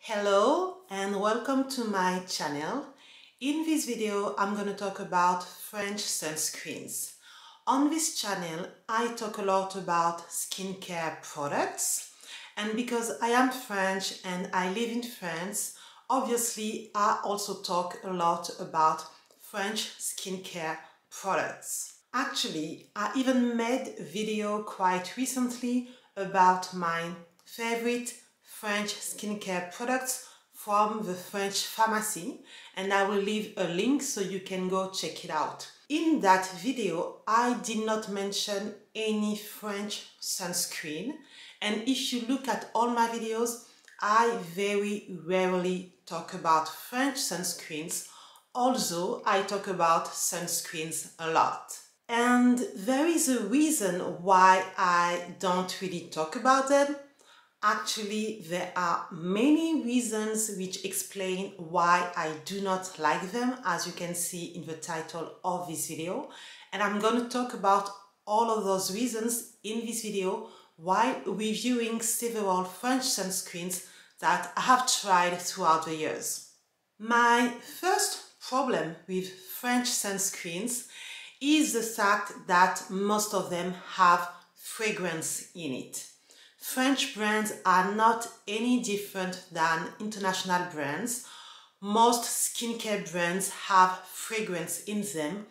Hello and welcome to my channel. In this video I'm going to talk about French sunscreens. On this channel I talk a lot about skincare products, and because I am French and I live in France, obviously I also talk a lot about French skincare products. Actually, I even made a video quite recently about my favorite French skincare products from the French pharmacy, and I will leave a link so you can go check it out. In that video, I did not mention any French sunscreen, and if you look at all my videos, I very rarely talk about French sunscreens, although I talk about sunscreens a lot. And there is a reason why I don't really talk about them. Actually, there are many reasons which explain why I do not like them, as you can see in the title of this video. And I'm going to talk about all of those reasons in this video while reviewing several French sunscreens that I have tried throughout the years. My first problem with French sunscreens is the fact that most of them have fragrance in it. French brands are not any different than international brands. Most skincare brands have fragrance in them,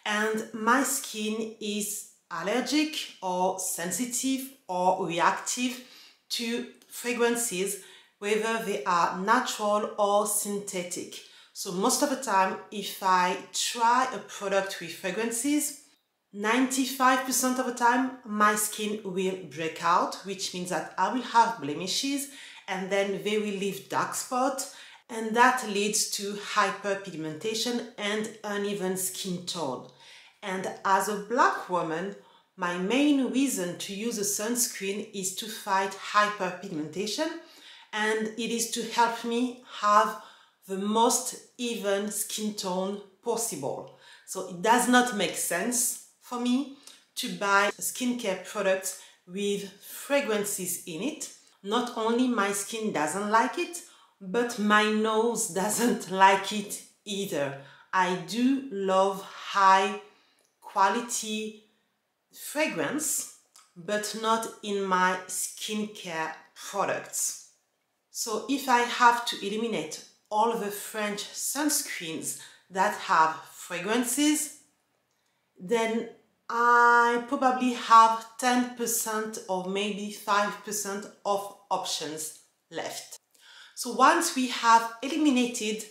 and my skin is allergic or sensitive or reactive to fragrances, whether they are natural or synthetic. So most of the time, if I try a product with fragrances, 95% of the time my skin will break out, which means that I will have blemishes and then they will leave dark spots, and that leads to hyperpigmentation and uneven skin tone. And as a black woman, my main reason to use a sunscreen is to fight hyperpigmentation, and it is to help me have the most even skin tone possible. So it does not make sense for me to buy skincare products with fragrances in it. Not only my skin doesn't like it, but my nose doesn't like it either. I do love high quality fragrance, but not in my skincare products. So if I have to eliminate all the French sunscreens that have fragrances, then I probably have 10% or maybe 5% of options left. So once we have eliminated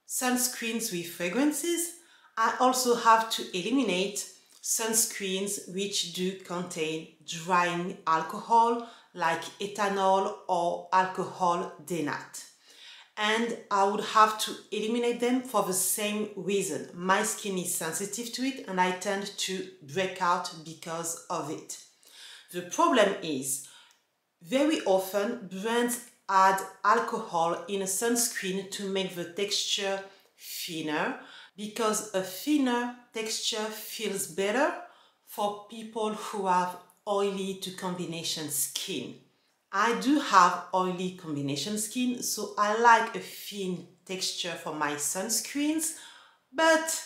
sunscreens with fragrances, I also have to eliminate sunscreens which do contain drying alcohol like ethanol or alcohol denat. And I would have to eliminate them for the same reason. My skin is sensitive to it and I tend to break out because of it. The problem is, very often brands add alcohol in a sunscreen to make the texture thinner, because a thinner texture feels better for people who have oily to combination skin. I do have oily combination skin, so I like a thin texture for my sunscreens, but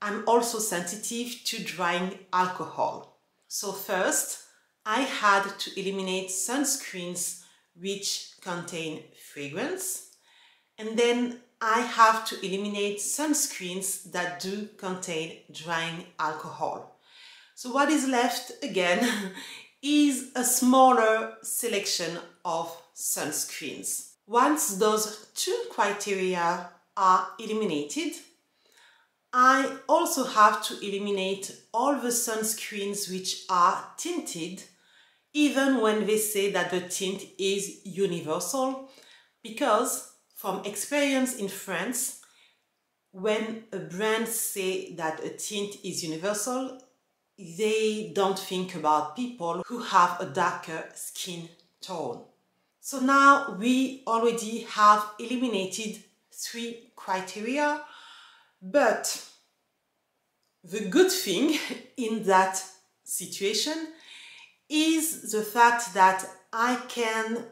I'm also sensitive to drying alcohol. So first, I had to eliminate sunscreens which contain fragrance, and then I have to eliminate sunscreens that do contain drying alcohol. So what is left again is a smaller selection of sunscreens. Once those two criteria are eliminated, I also have to eliminate all the sunscreens which are tinted, even when they say that the tint is universal, because from experience in France, when a brand say that a tint is universal, they don't think about people who have a darker skin tone. So now we already have eliminated 3 criteria, but the good thing in that situation is the fact that I can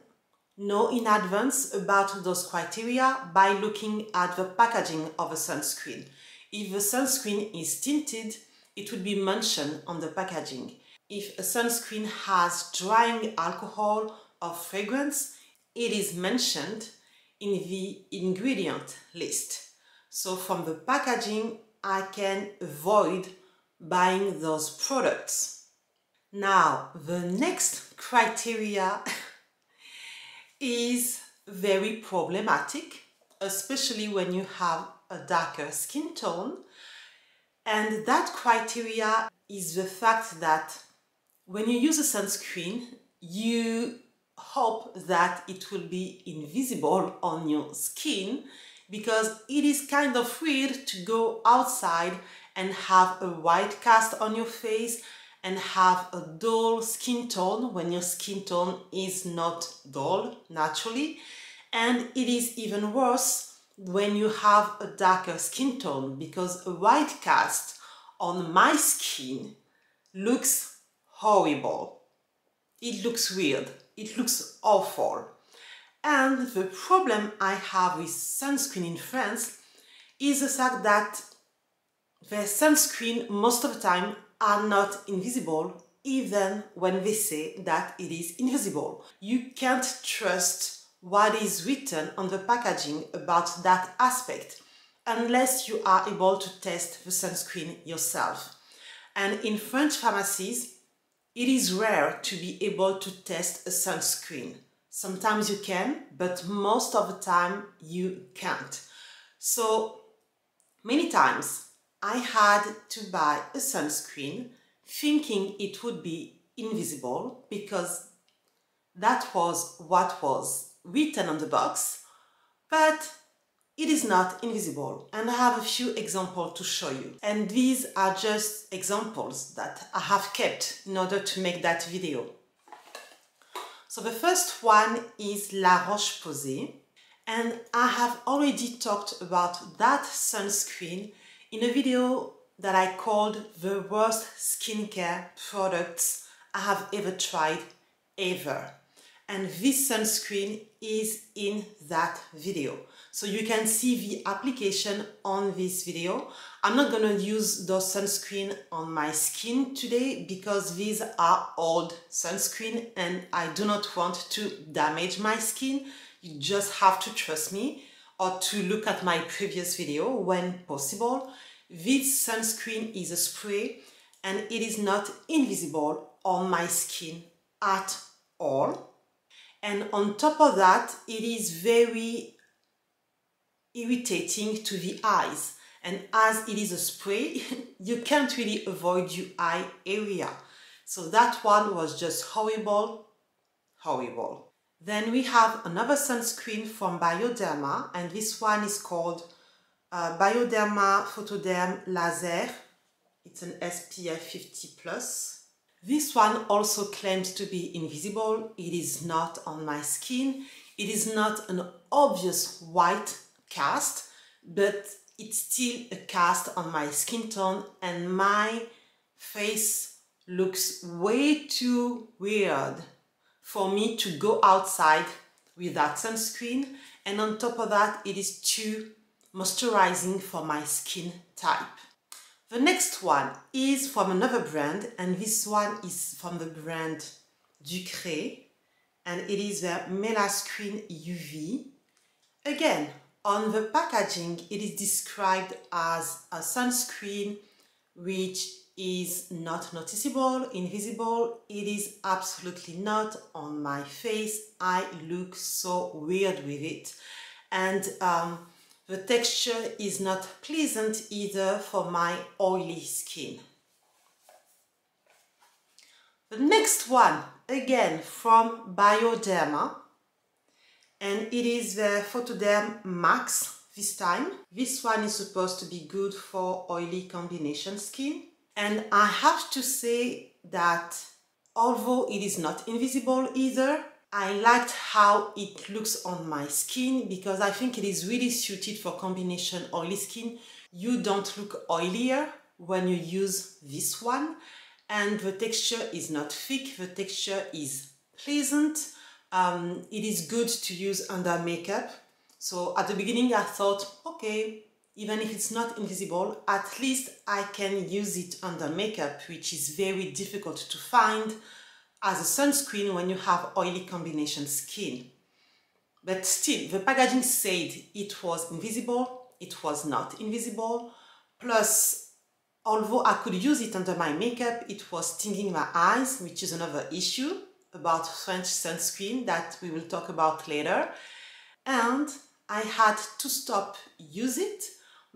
know in advance about those criteria by looking at the packaging of a sunscreen. If the sunscreen is tinted, it will be mentioned on the packaging. If a sunscreen has drying alcohol or fragrance, it is mentioned in the ingredient list. So from the packaging, I can avoid buying those products. Now, the next criteria is very problematic, especially when you have a darker skin tone. And that criteria is the fact that when you use a sunscreen, you hope that it will be invisible on your skin, because it is kind of weird to go outside and have a white cast on your face and have a dull skin tone when your skin tone is not dull naturally. And it is even worse when you have a darker skin tone, because a white cast on my skin looks horrible. It looks weird. It looks awful. And the problem I have with sunscreen in France is the fact that the sunscreen most of the time are not invisible, even when they say that it is invisible. You can't trust what is written on the packaging about that aspect unless you are able to test the sunscreen yourself. And in French pharmacies, it is rare to be able to test a sunscreen. Sometimes you can, but most of the time you can't. So many times I had to buy a sunscreen thinking it would be invisible, because that was what was written on the box, but it is not invisible. And I have a few examples to show you. And these are just examples that I have kept in order to make that video. So the first one is La Roche Posay. And I have already talked about that sunscreen in a video that I called the worst skincare products I have ever tried, ever. And this sunscreen is in that video. So you can see the application on this video. I'm not going to use those sunscreen on my skin today because these are old sunscreen and I do not want to damage my skin. You just have to trust me or to look at my previous video when possible. This sunscreen is a spray and it is not invisible on my skin at all. And on top of that, it is very irritating to the eyes. And as it is a spray, you can't really avoid your eye area. So that one was just horrible, horrible. Then we have another sunscreen from Bioderma, and this one is called Bioderma Photoderm Laser. It's an SPF 50+. This one also claims to be invisible. It is not on my skin. It is not an obvious white cast, but it's still a cast on my skin tone, and my face looks way too weird for me to go outside with that sunscreen. And on top of that, it is too moisturizing for my skin type. The next one is from another brand, and this one is from the brand Ducray, and it is the Mella Screen Uv. Again, on the packaging, it is described as a sunscreen which is not noticeable, invisible. It is absolutely not on my face. I look so weird with it. And the texture is not pleasant either for my oily skin. The next one, again from Bioderma, and it is the Photoderm Max this time. This one is supposed to be good for oily combination skin. And I have to say that although it is not invisible either, I liked how it looks on my skin because I think it is really suited for combination oily skin. You don't look oilier when you use this one, and the texture is not thick, the texture is pleasant. It is good to use under makeup. So at the beginning I thought, okay, even if it's not invisible, at least I can use it under makeup, which is very difficult to find as a sunscreen when you have oily combination skin. But still, the packaging said it was invisible. It was not invisible. Plus, although I could use it under my makeup, it was stinging my eyes, which is another issue about French sunscreen that we will talk about later. And I had to stop using it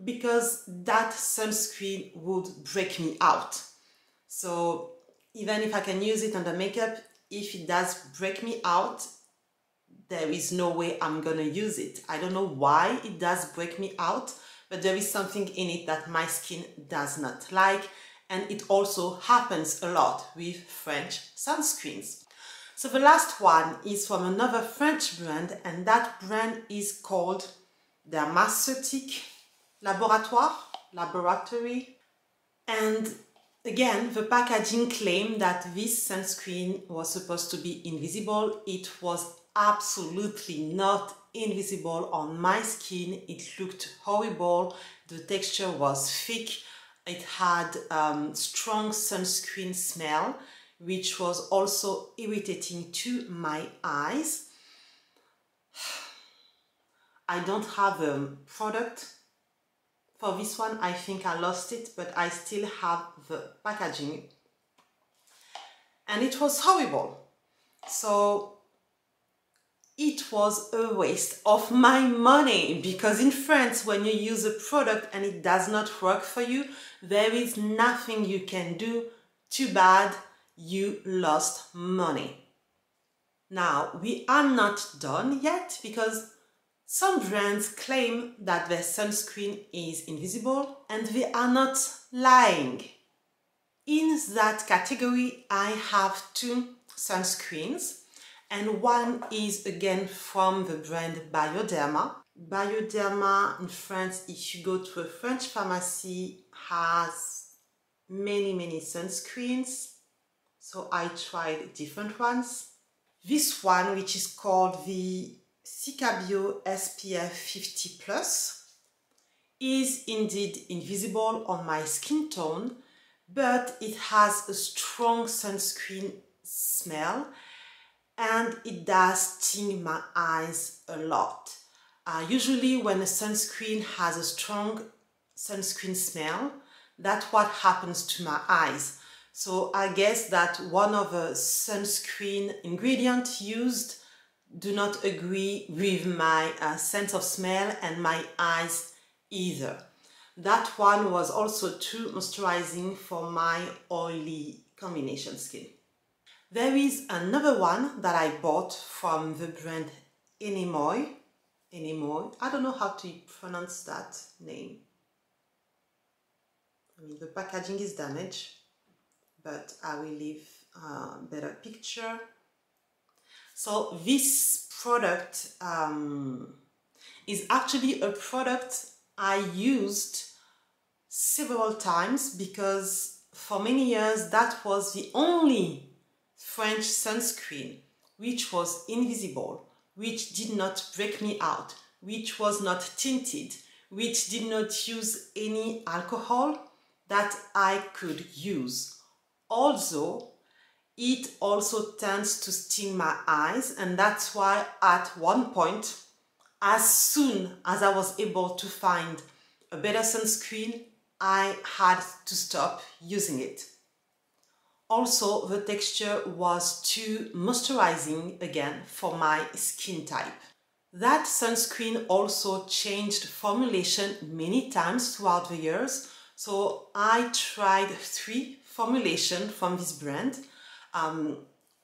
because that sunscreen would break me out. So even if I can use it under makeup, if it does break me out, there is no way I'm gonna use it. I don't know why it does break me out, but there is something in it that my skin does not like, and it also happens a lot with French sunscreens. So the last one is from another French brand, and that brand is called Dermaceutic Laboratory. And again, the packaging claimed that this sunscreen was supposed to be invisible. It was absolutely not invisible on my skin. It looked horrible. The texture was thick. It had strong sunscreen smell, which was also irritating to my eyes. I don't have a product for this one. I think I lost it, but I still have the packaging. And it was horrible. So it was a waste of my money, because in France, when you use a product and it does not work for you, there is nothing you can do. Too bad, you lost money. Now, we are not done yet, because some brands claim that their sunscreen is invisible, and they are not lying. In that category, I have two sunscreens, and one is again from the brand Bioderma. Bioderma in France, if you go to a French pharmacy, has many sunscreens. So I tried different ones. This one, which is called the Cicabio SPF50+, is indeed invisible on my skin tone, but it has a strong sunscreen smell, and it does sting my eyes a lot. Usually when a sunscreen has a strong sunscreen smell, that's what happens to my eyes. So I guess that one of the sunscreen ingredients used do not agree with my sense of smell and my eyes either. That one was also too moisturizing for my oily combination skin. There is another one that I bought from the brand ENEOMEY. I don't know how to pronounce that name. I mean, the packaging is damaged, but I will leave a better picture. So this product is actually a product I used several times, because for many years that was the only French sunscreen which was invisible, which did not break me out, which was not tinted, which did not use any alcohol, that I could use. Also, it also tends to sting my eyes, and that's why at one point, as soon as I was able to find a better sunscreen, I had to stop using it. Also, the texture was too moisturizing again for my skin type. That sunscreen also changed formulation many times throughout the years. So I tried 3 formulations from this brand.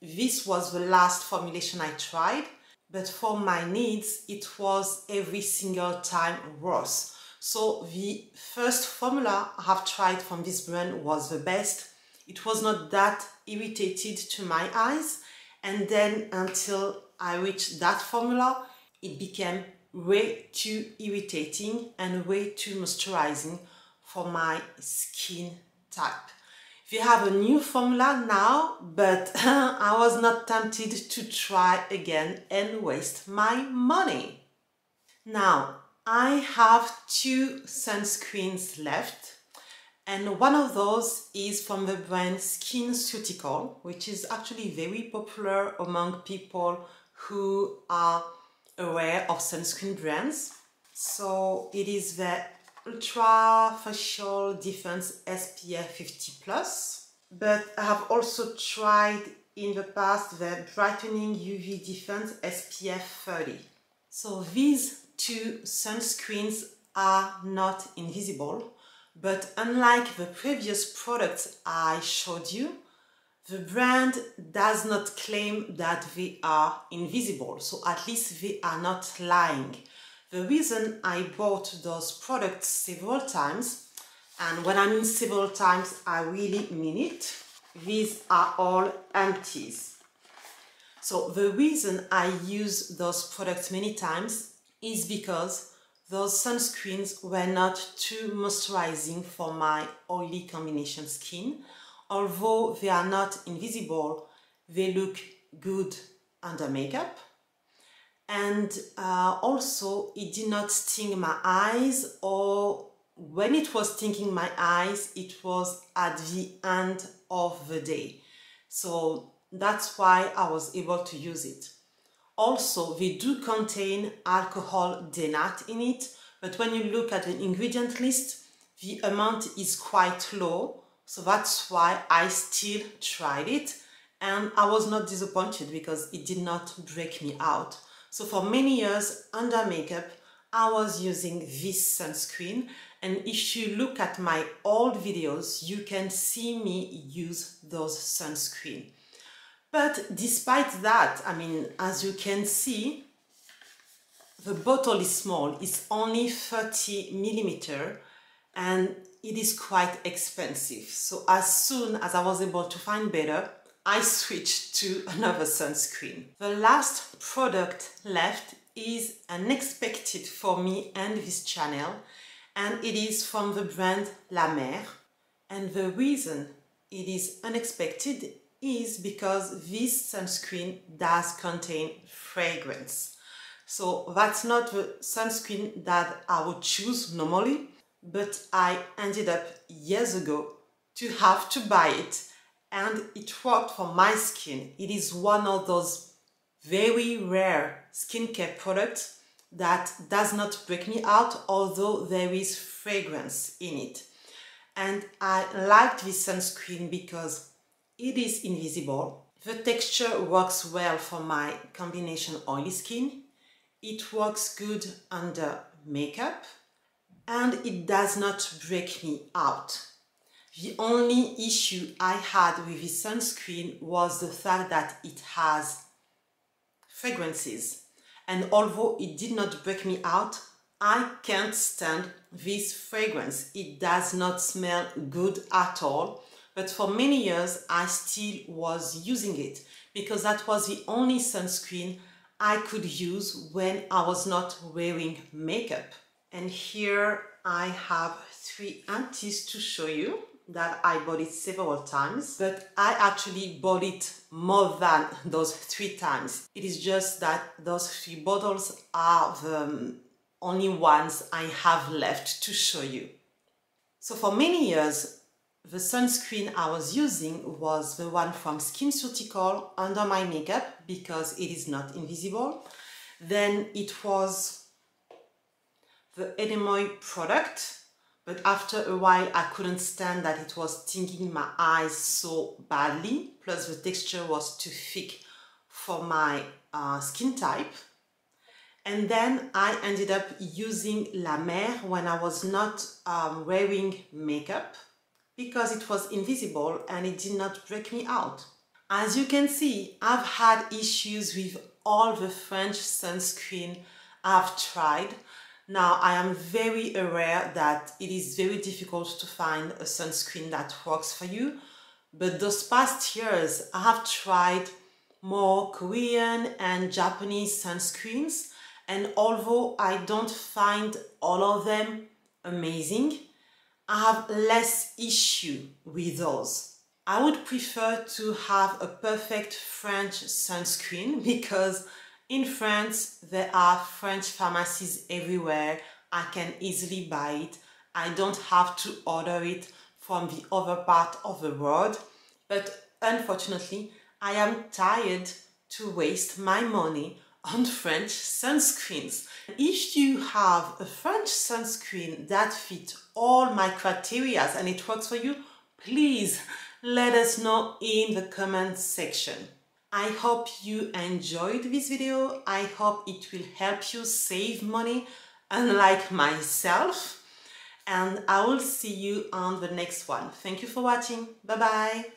This was the last formulation I tried, but for my needs, it was every single time worse. So the first formula I have tried from this brand was the best. It was not that irritated to my eyes, and then until I reached that formula, it became way too irritating and way too moisturizing for my skin type. We have a new formula now, but I was not tempted to try again and waste my money. Now, I have 2 sunscreens left, and one of those is from the brand Skinceuticals, which is actually very popular among people who are aware of sunscreen brands. So it is the Ultra Facial Defense SPF50+, but I have also tried in the past the Brightening UV Defense SPF30. So these 2 sunscreens are not invisible, but unlike the previous products I showed you, the brand does not claim that they are invisible, so at least they are not lying. The reason I bought those products several times, and when I mean several times, I really mean it, these are all empties. So the reason I use those products many times is because those sunscreens were not too moisturizing for my oily combination skin. Although they are not invisible, they look good under makeup. And also it did not sting my eyes, or when it was stinging my eyes, it was at the end of the day. So that's why I was able to use it. Also, they do contain alcohol denat in it, but when you look at the ingredient list, the amount is quite low, so that's why I still tried it, and I was not disappointed because it did not break me out. So for many years under makeup, I was using this sunscreen, and if you look at my old videos, you can see me use those sunscreen. But despite that, I mean, as you can see, the bottle is small. It's only 30 millimeter, and it is quite expensive. So as soon as I was able to find better, I switched to another sunscreen. The last product left is unexpected for me and this channel, and it is from the brand La Mer. And the reason it is unexpected is because this sunscreen does contain fragrance. So that's not the sunscreen that I would choose normally, but I ended up years ago to have to buy it, and it worked for my skin. It is one of those very rare skincare products that does not break me out, although there is fragrance in it. And I liked this sunscreen because it is invisible. The texture works well for my combination oily skin. It works good under makeup, and it does not break me out. The only issue I had with this sunscreen was the fact that it has fragrances. And although it did not break me out, I can't stand this fragrance. It does not smell good at all. But for many years, I still was using it because that was the only sunscreen I could use when I was not wearing makeup. And here I have 3 empties to show you that I bought it several times, but I actually bought it more than those 3 times. It is just that those 3 bottles are the only ones I have left to show you. So for many years, the sunscreen I was using was the one from Skinceuticals under my makeup because it is not invisible. Then it was the ENEOMEY product, but after a while I couldn't stand that it was stinging my eyes so badly, plus the texture was too thick for my skin type. And then I ended up using La Mer when I was not wearing makeup, because it was invisible and it did not break me out. As you can see, I've had issues with all the French sunscreen I've tried. Now, I am very aware that it is very difficult to find a sunscreen that works for you, but those past years I have tried more Korean and Japanese sunscreens, and although I don't find all of them amazing, I have less issue with those. I would prefer to have a perfect French sunscreen because in France there are French pharmacies everywhere. I can easily buy it. I don't have to order it from the other part of the world. But unfortunately, I am tired to waste my money on French sunscreens. If you have a French sunscreen that fits all my criteria and it works for you, please let us know in the comment section. I hope you enjoyed this video. I hope it will help you save money, unlike myself. And I will see you on the next one. Thank you for watching. Bye bye.